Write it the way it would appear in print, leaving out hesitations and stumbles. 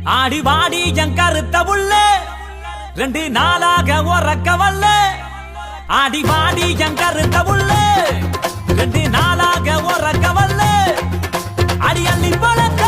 ஆடி வாடி என் கருத்த உள்ள 2 நாளாக உறக்க வல்ல ஆடி வாடி என் கருத்த உள்ள 2 நாளாக உறக்க வல்ல அடி அள்ளி பழக்க